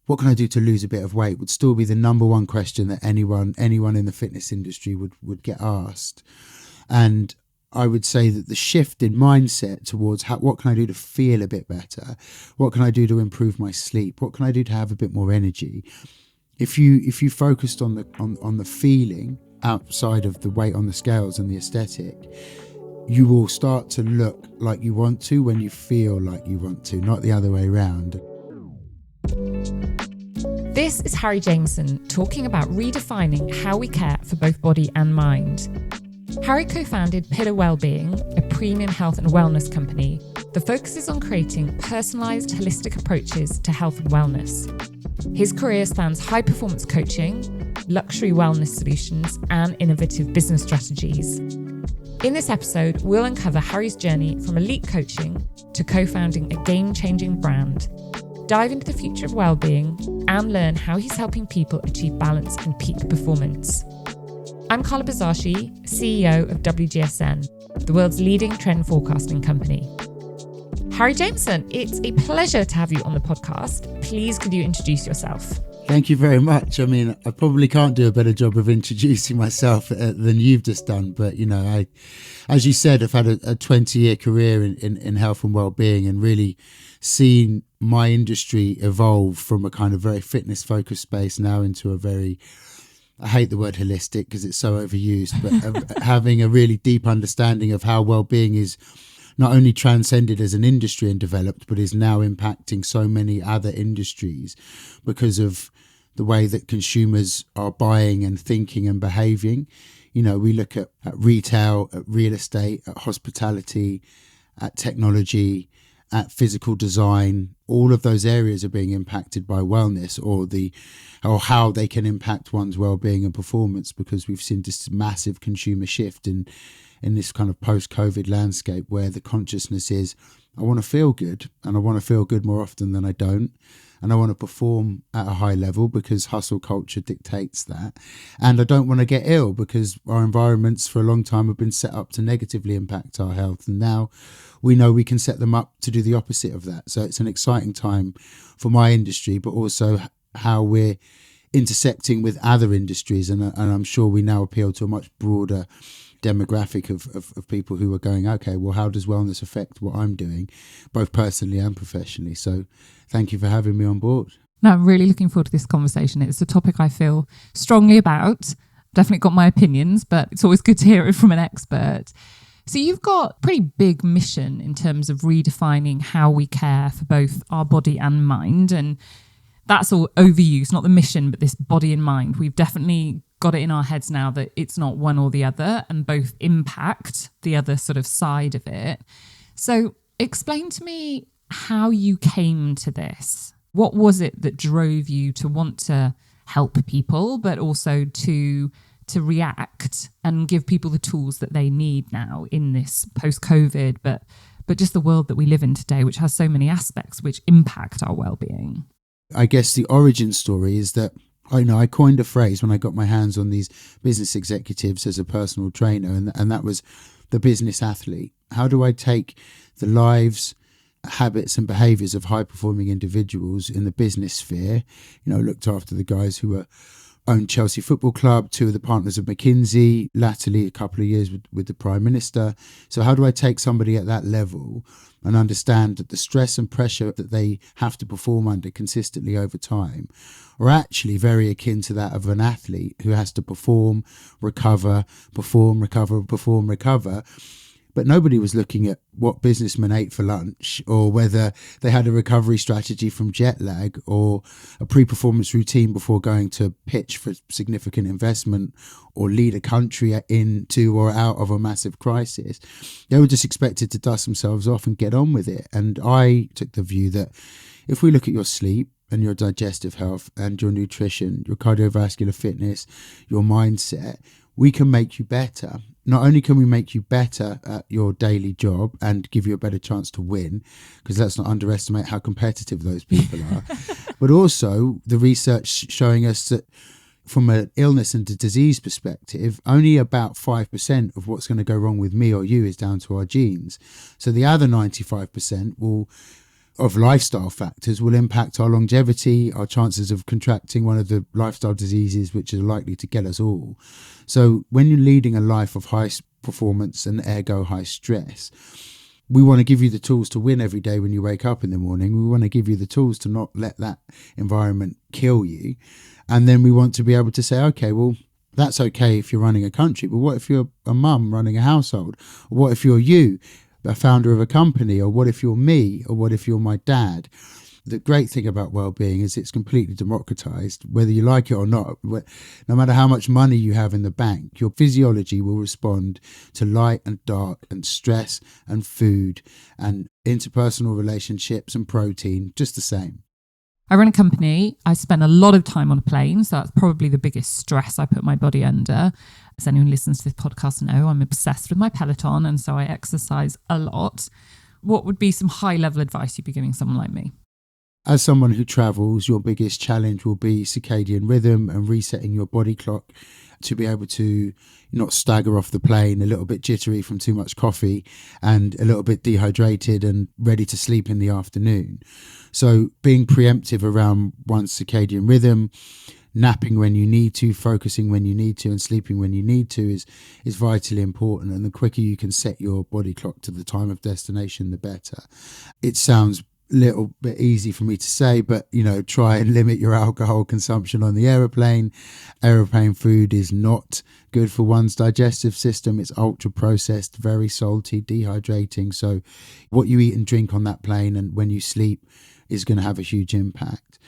what can I do to lose a bit of weight would still be the number one question that anyone in the fitness industry would get asked. And I would say that the shift in mindset towards what can I do to feel a bit better? What can I do to improve my sleep? What can I do to have a bit more energy? If you focused on the feeling outside of the weight on the scales and the aesthetic, you will start to look like you want to when you feel like you want to, not the other way around. This is Harry Jameson talking about redefining how we care for both body and mind. Harry co-founded Pillar Wellbeing, a premium health and wellness company that focuses on creating personalised, holistic approaches to health and wellness. His career spans high-performance coaching, luxury wellness solutions, and innovative business strategies. In this episode, we'll uncover Harry's journey from elite coaching to co-founding a game-changing brand, dive into the future of wellbeing, and learn how he's helping people achieve balance and peak performance. I'm Carla Buzasi, CEO of WGSN, the world's leading trend forecasting company. Harry Jameson, it's a pleasure to have you on the podcast. Please, could you introduce yourself? Thank you very much. I mean, I probably can't do a better job of introducing myself than you've just done. But, you know, I, as you said, I've had a 20-year career in health and well-being and really seen my industry evolve from a kind of very fitness-focused space now into a very, I hate the word holistic because it's so overused, but having a really deep understanding of how well-being is not only transcended as an industry and developed, but is now impacting so many other industries because of the way that consumers are buying and thinking and behaving. You know, we look at retail, at real estate, at hospitality, at technology, at physical design. All of those areas are being impacted by wellness or how they can impact one's well-being and performance, because we've seen this massive consumer shift in this kind of post-COVID landscape where the consciousness is, I want to feel good, and I want to feel good more often than I don't. And I want to perform at a high level because hustle culture dictates that. And I don't want to get ill because our environments for a long time have been set up to negatively impact our health. And now we know we can set them up to do the opposite of that. So it's an exciting time for my industry, but also how we're intersecting with other industries. And I'm sure we now appeal to a much broader demographic of people who are going, okay, well, how does wellness affect what I'm doing, both personally and professionally? So thank you for having me on board. No, I'm really looking forward to this conversation. It's a topic I feel strongly about. Definitely got my opinions, but it's always good to hear it from an expert. So you've got a pretty big mission in terms of redefining how we care for both our body and mind. And that's all overused, not the mission, but this body and mind. We've definitely got it in our heads now that it's not one or the other, and both impact the other sort of side of it. So explain to me how you came to this. What was it that drove you to want to help people, but also to react and give people the tools that they need now in this post-COVID, but just the world that we live in today, which has so many aspects which impact our well-being? I guess the origin story is that I coined a phrase when I got my hands on these business executives as a personal trainer, and that was the business athlete. How do I take the lives, habits and behaviours of high-performing individuals in the business sphere? You know, looked after the guys who owned Chelsea Football Club, two of the partners of McKinsey, latterly a couple of years with the Prime Minister. So how do I take somebody at that level and understand that the stress and pressure that they have to perform under consistently over time are actually very akin to that of an athlete who has to perform, recover, perform, recover, perform, recover. But nobody was looking at what businessmen ate for lunch, or whether they had a recovery strategy from jet lag, or a pre-performance routine before going to pitch for significant investment or lead a country into or out of a massive crisis. They were just expected to dust themselves off and get on with it. And I took the view that if we look at your sleep and your digestive health and your nutrition, your cardiovascular fitness, your mindset, we can make you better. Not only can we make you better at your daily job and give you a better chance to win, because let's not underestimate how competitive those people are, but also the research showing us that from an illness and a disease perspective, only about 5% of what's going to go wrong with me or you is down to our genes. So the other 95% will of lifestyle factors will impact our longevity, our chances of contracting one of the lifestyle diseases which are likely to get us all. So when you're leading a life of high performance and ergo high stress, we want to give you the tools to win every day when you wake up in the morning. We want to give you the tools to not let that environment kill you. And then we want to be able to say, okay, well, that's okay if you're running a country, but what if you're a mum running a household? Or what if you're you, a founder of a company? Or what if you're me? Or what if you're my dad? The great thing about well-being is it's completely democratized, whether you like it or not. No matter how much money you have in the bank, your physiology will respond to light and dark and stress and food and interpersonal relationships and protein just the same. I run a company. I spend a lot of time on a plane, so that's probably the biggest stress I put my body under. As anyone who listens to this podcast know, I'm obsessed with my Peloton, and so I exercise a lot. What would be some high-level advice you'd be giving someone like me? As someone who travels, your biggest challenge will be circadian rhythm and resetting your body clock to be able to not stagger off the plane a little bit jittery from too much coffee and a little bit dehydrated and ready to sleep in the afternoon. So being preemptive around one's circadian rhythm, napping when you need to, focusing when you need to, and sleeping when you need to is vitally important. And the quicker you can set your body clock to the time of destination, the better. It sounds little bit easy for me to say, but try and limit your alcohol consumption on the aeroplane. Aeroplane food is not good for one's digestive system. It's ultra processed, very salty, dehydrating. So what you eat and drink on that plane and when you sleep is going to have a huge impact.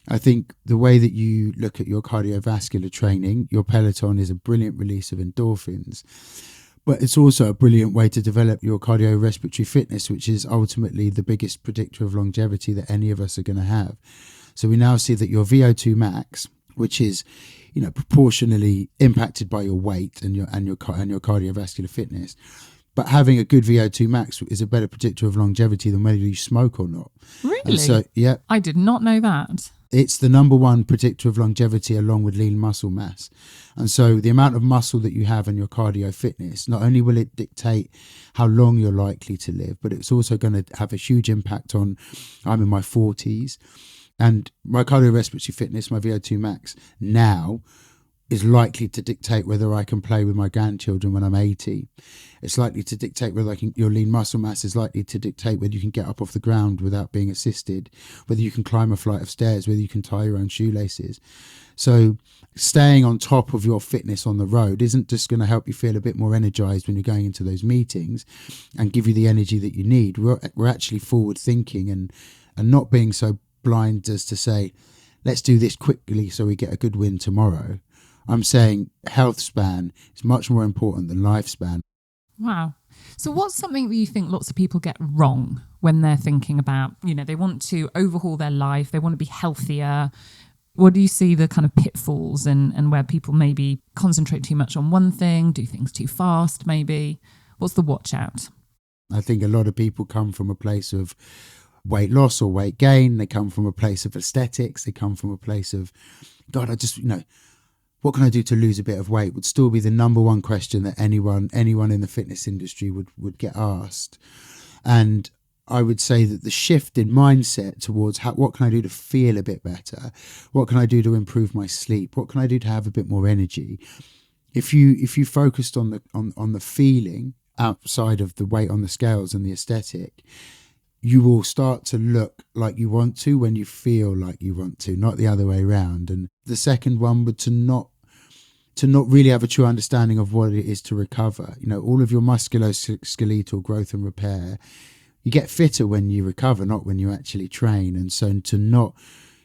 I think the way that you look at your cardiovascular training, your Peloton is a brilliant release of endorphins. But it's also a brilliant way to develop your cardiorespiratory fitness, which is ultimately the biggest predictor of longevity that any of us are going to have. So we now see that your VO2 max, which is, proportionally impacted by your weight and your cardiovascular fitness, but having a good VO2 max is a better predictor of longevity than whether you smoke or not. Really? And so, yeah. I did not know that. It's the number one predictor of longevity along with lean muscle mass. And so the amount of muscle that you have in your cardio fitness, not only will it dictate how long you're likely to live, but it's also going to have a huge impact on, I'm in my 40s, and my cardiorespiratory fitness, my VO2 max now is likely to dictate whether I can play with my grandchildren when I'm 80. It's likely to dictate whether your lean muscle mass is likely to dictate whether you can get up off the ground without being assisted, whether you can climb a flight of stairs, whether you can tie your own shoelaces. So staying on top of your fitness on the road isn't just going to help you feel a bit more energized when you're going into those meetings and give you the energy that you need. We're actually forward thinking and not being so blind as to say, let's do this quickly so we get a good win tomorrow. I'm saying health span is much more important than lifespan. Wow. So what's something that you think lots of people get wrong when they're thinking about, they want to overhaul their life, they want to be healthier? What do you see the kind of pitfalls and where people maybe concentrate too much on one thing, do things too fast maybe? What's the watch out? I think a lot of people come from a place of weight loss or weight gain. They come from a place of aesthetics. They come from a place of, God, I just, what can I do to lose a bit of weight would still be the number one question that anyone in the fitness industry would get asked. And I would say that the shift in mindset towards what can I do to feel a bit better? What can I do to improve my sleep? What can I do to have a bit more energy? If you focused on the feeling outside of the weight on the scales and the aesthetic, you will start to look like you want to when you feel like you want to, not the other way around. And the second one would to not really have a true understanding of what it is to recover. All of your musculoskeletal growth and repair, you get fitter when you recover, not when you actually train. And so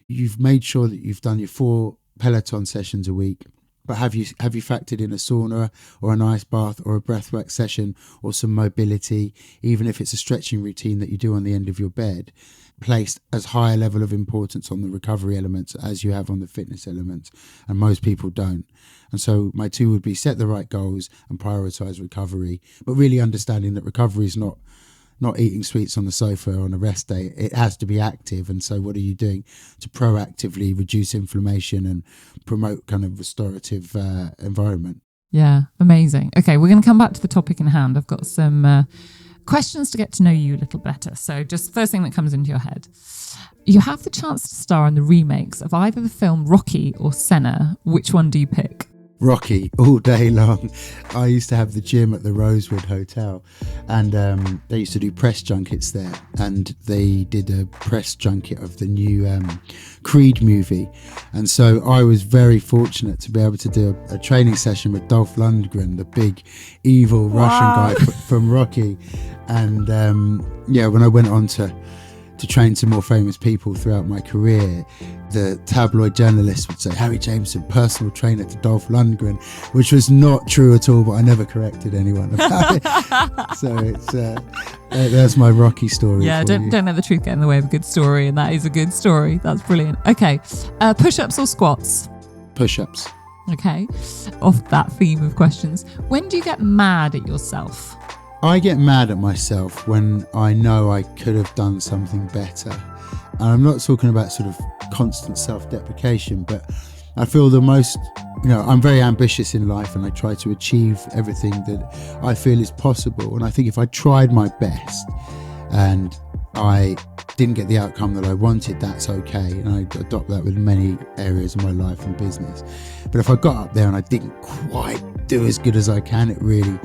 you've made sure that you've done your 4 Peloton sessions a week. But have you factored in a sauna or an ice bath or a breathwork session or some mobility, even if it's a stretching routine that you do on the end of your bed, placed as high a level of importance on the recovery elements as you have on the fitness elements? And most people don't. And so my 2 would be set the right goals and prioritize recovery, but really understanding that recovery is not eating sweets on the sofa on a rest day. It has to be active. And so what are you doing to proactively reduce inflammation and promote kind of restorative environment? Yeah, amazing. Okay, we're going to come back to the topic in hand. I've got some Questions to get to know you a little better. So just first thing that comes into your head. You have the chance to star in the remakes of either the film Rocky or Senna. Which one do you pick? Rocky all day long. I used to have the gym at the Rosewood Hotel, and they used to do press junkets there, and they did a press junket of the new Creed movie, and so I was very fortunate to be able to do a training session with Dolph Lundgren, the big evil Russian guy from Rocky. And when I went on to train some more famous people throughout my career, the tabloid journalists would say, Harry Jameson, personal trainer to Dolph Lundgren, which was not true at all, but I never corrected anyone about it. So it's that's my Rocky story. Yeah, don't let the truth get in the way of a good story, and that is a good story. That's brilliant. Okay, push-ups or squats? Push-ups. Okay, off that theme of questions, when do you get mad at yourself? I get mad at myself when I know I could have done something better. And I'm not talking about sort of constant self-deprecation, but I feel the most, I'm very ambitious in life, and I try to achieve everything that I feel is possible. And I think if I tried my best and I didn't get the outcome that I wanted, that's okay. And I adopt that with many areas of my life and business. But if I got up there and I didn't quite do as good as I can, it really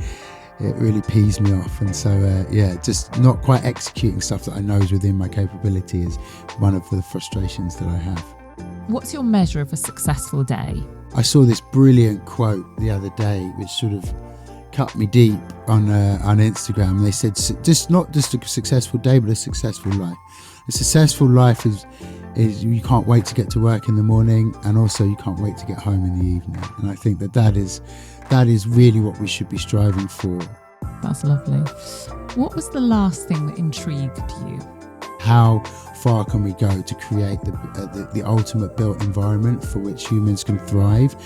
pees me off. And so just not quite executing stuff that I know is within my capability is one of the frustrations that I have. What's your measure of a successful day? I saw this brilliant quote the other day which sort of cut me deep on Instagram. They said just not just a successful day, but a successful life. A successful life is you can't wait to get to work in the morning, and also you can't wait to get home in the evening. And I think that is really what we should be striving for. That's lovely. What was the last thing that intrigued you? How far can we go to create the ultimate built environment for which humans can thrive?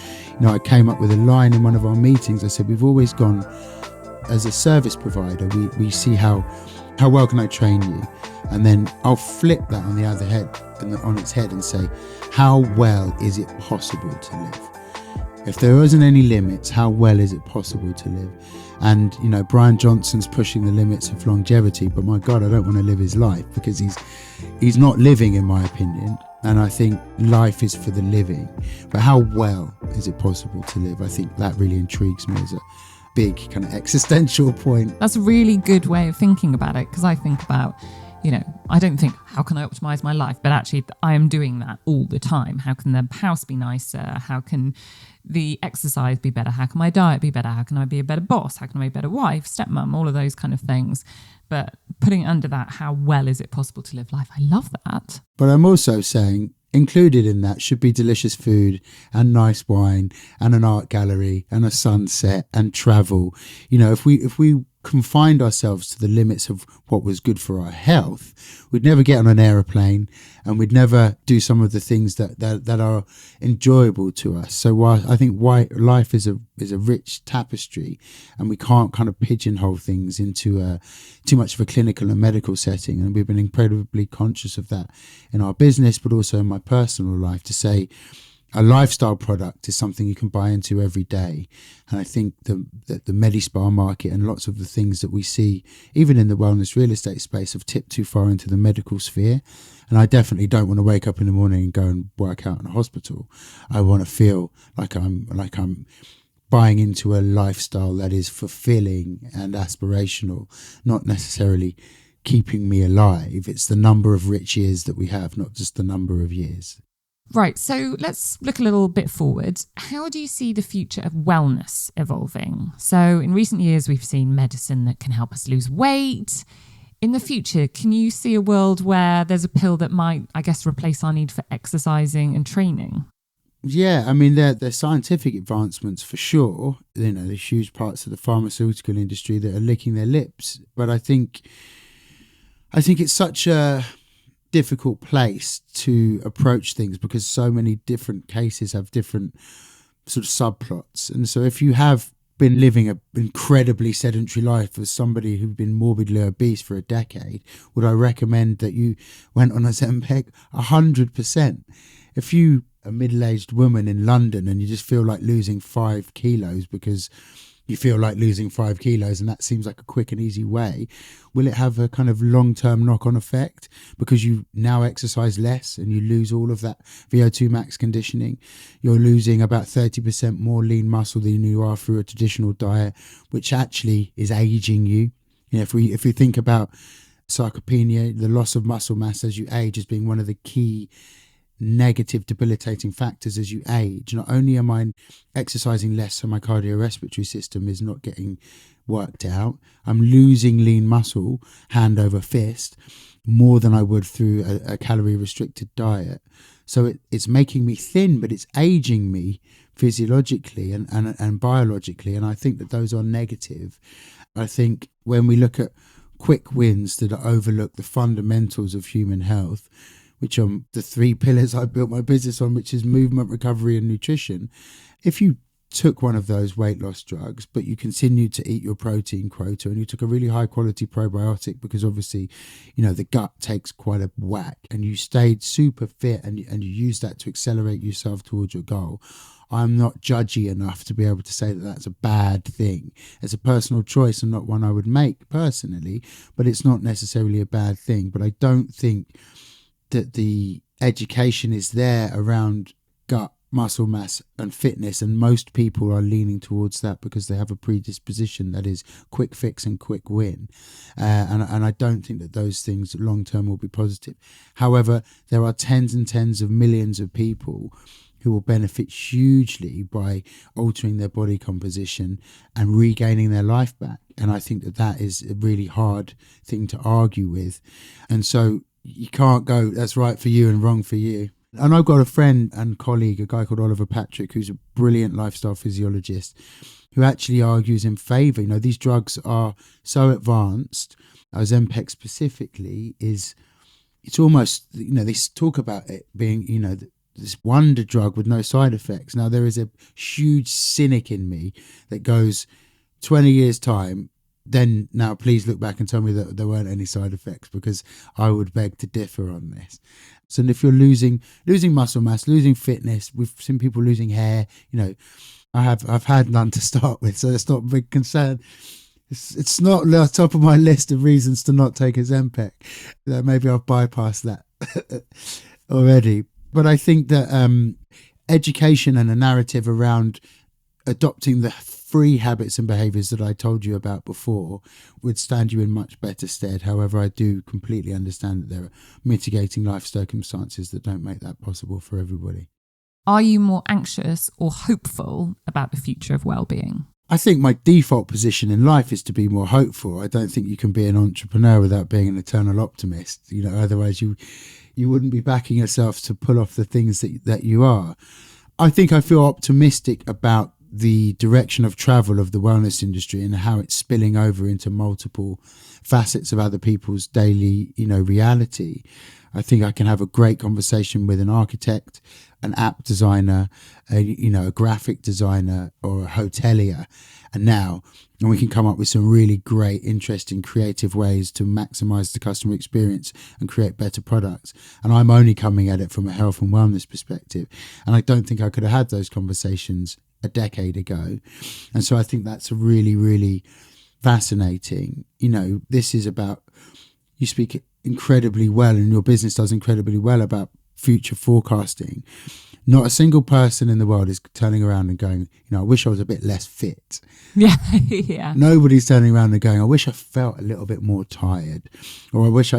I came up with a line in one of our meetings. I said, we've always gone as a service provider. We see how well can I train you? And then I'll flip that on the other head and on its head and say, how well is it possible to live? If there isn't any limits, how well is it possible to live? And, Brian Johnson's pushing the limits of longevity, but my God, I don't want to live his life because he's not living, in my opinion. And I think life is for the living. But how well is it possible to live? I think that really intrigues me as a big kind of existential point. That's a really good way of thinking about it, because I think about, I don't think, how can I optimize my life? But actually, I am doing that all the time. How can the house be nicer? How can the exercise be better? How can my diet be better? How can I be a better boss? How can I be a better wife, stepmom, all of those kind of things? But putting under that, how well is it possible to live life? I love that. But I'm also saying, included in that should be delicious food and nice wine and an art gallery and a sunset and travel. If we confined ourselves to the limits of what was good for our health, we'd never get on an aeroplane, and we'd never do some of the things that are enjoyable to us. So I think life is a rich tapestry, and we can't kind of pigeonhole things into too much of a clinical and medical setting. And we've been incredibly conscious of that in our business, but also in my personal life, to say a lifestyle product is something you can buy into every day. And I think the Medi-Spa market and lots of the things that we see, even in the wellness real estate space, have tipped too far into the medical sphere. And I definitely don't want to wake up in the morning and go and work out in a hospital. I want to feel like I'm buying into a lifestyle that is fulfilling and aspirational, not necessarily keeping me alive. It's the number of rich years that we have, not just the number of years. Right, so let's look a little bit forward. How do you see the future of wellness evolving? So in recent years, we've seen medicine that can help us lose weight. In the future, can you see a world where there's a pill that might, replace our need for exercising and training? Yeah, I mean, there's scientific advancements for sure. There's huge parts of the pharmaceutical industry that are licking their lips. But I think it's such a difficult place to approach things because so many different cases have different sort of subplots. And so if you have been living an incredibly sedentary life as somebody who's been morbidly obese for a decade, would I recommend that you went on a Ozempic? 100%. If you a middle-aged woman in London and you just feel like losing 5 kilos because you feel like losing 5 kilos and that seems like a quick and easy way, will it have a kind of long-term knock-on effect because you now exercise less and you lose all of that VO2 max conditioning? You're losing about 30% more lean muscle than you are through a traditional diet, which actually is aging you. You know, if we think about sarcopenia, the loss of muscle mass as you age, as being one of the key negative debilitating factors as you age. Not only am I exercising less, so my cardiorespiratory system is not getting worked out, I'm losing lean muscle hand over fist more than I would through a calorie restricted diet. So it's making me thin, but it's aging me physiologically and biologically, and I think that those are negative. I think when we look at quick wins that overlook the fundamentals of human health, which are the 3 pillars I built my business on, which is movement, recovery and nutrition. If you took one of those weight loss drugs, but you continued to eat your protein quota and you took a really high quality probiotic, because obviously, you know, the gut takes quite a whack, and you stayed super fit and you use that to accelerate yourself towards your goal, I'm not judgy enough to be able to say that that's a bad thing. It's a personal choice and not one I would make personally, but it's not necessarily a bad thing. But I don't think that the education is there around gut, muscle mass and fitness, and most people are leaning towards that because they have a predisposition that is quick fix and quick win, and I don't think that those things long term will be positive. However, there are tens and tens of millions of people who will benefit hugely by altering their body composition and regaining their life back, and I think that that is a really hard thing to argue with. And so you can't go, that's right for you and wrong for you. And I've got a friend and colleague, a guy called Oliver Patrick, who's a brilliant lifestyle physiologist, who actually argues in favour. You know, these drugs are so advanced, Ozempic specifically, it's almost, you know, they talk about it being, you know, this wonder drug with no side effects. Now, there is a huge cynic in me that goes, 20 years time, then now please look back and tell me that there weren't any side effects, because I would beg to differ on this. So if you're losing muscle mass, losing fitness, we've seen people losing hair, you know, I've had none to start with, so it's not a big concern. It's not the top of my list of reasons to not take Ozempic. Maybe I've bypassed that already. But I think that education and a narrative around adopting the free habits and behaviours that I told you about before would stand you in much better stead. However, I do completely understand that there are mitigating life circumstances that don't make that possible for everybody. Are you more anxious or hopeful about the future of well-being? I think my default position in life is to be more hopeful. I don't think you can be an entrepreneur without being an eternal optimist. You know, otherwise you wouldn't be backing yourself to pull off the things that you are. I think I feel optimistic about the direction of travel of the wellness industry and how it's spilling over into multiple facets of other people's daily, you know, reality. I think I can have a great conversation with an architect, an app designer, a graphic designer, or a hotelier, and we can come up with some really great, interesting, creative ways to maximize the customer experience and create better products. And I'm only coming at it from a health and wellness perspective. And I don't think I could have had those conversations a decade ago. And so I think that's a really, really fascinating. You know, this is about, you speak incredibly well and your business does incredibly well about future forecasting. Not a single person in the world is turning around and going, you know, I wish I was a bit less fit. Yeah. Yeah. Nobody's turning around and going, I wish I felt a little bit more tired. Or I wish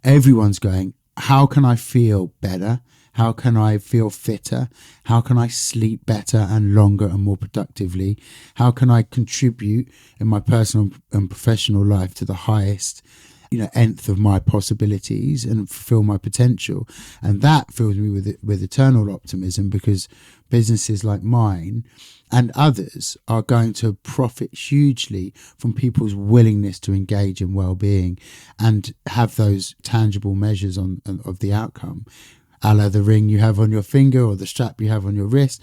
everyone's going, how can I feel better? How can I feel fitter? How can I sleep better and longer and more productively? How can I contribute in my personal and professional life to the highest, nth of my possibilities and fulfill my potential? And that fills me with eternal optimism, because businesses like mine and others are going to profit hugely from people's willingness to engage in well-being and have those tangible measures of the outcome, a la the ring you have on your finger or the strap you have on your wrist,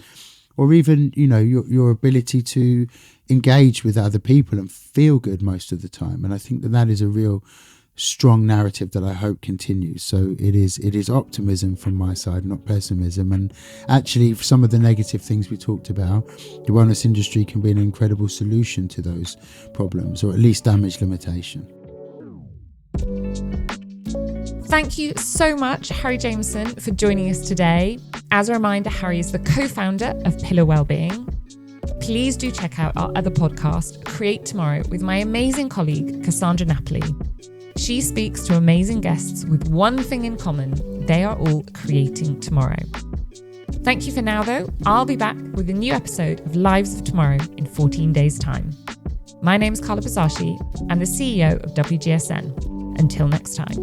or even, your ability to engage with other people and feel good most of the time. And I think that is a real strong narrative that I hope continues. So it is optimism from my side, not pessimism. And actually, some of the negative things we talked about, the wellness industry can be an incredible solution to those problems, or at least damage limitation. Thank you so much, Harry Jameson, for joining us today. As a reminder, Harry is the co-founder of Pillar Wellbeing. Please do check out our other podcast, Create Tomorrow, with my amazing colleague, Cassandra Napoli. She speaks to amazing guests with one thing in common: they are all creating tomorrow. Thank you for now, though. I'll be back with a new episode of Lives of Tomorrow in 14 days' time. My name is Carla Buzasi. I'm the CEO of WGSN. Until next time.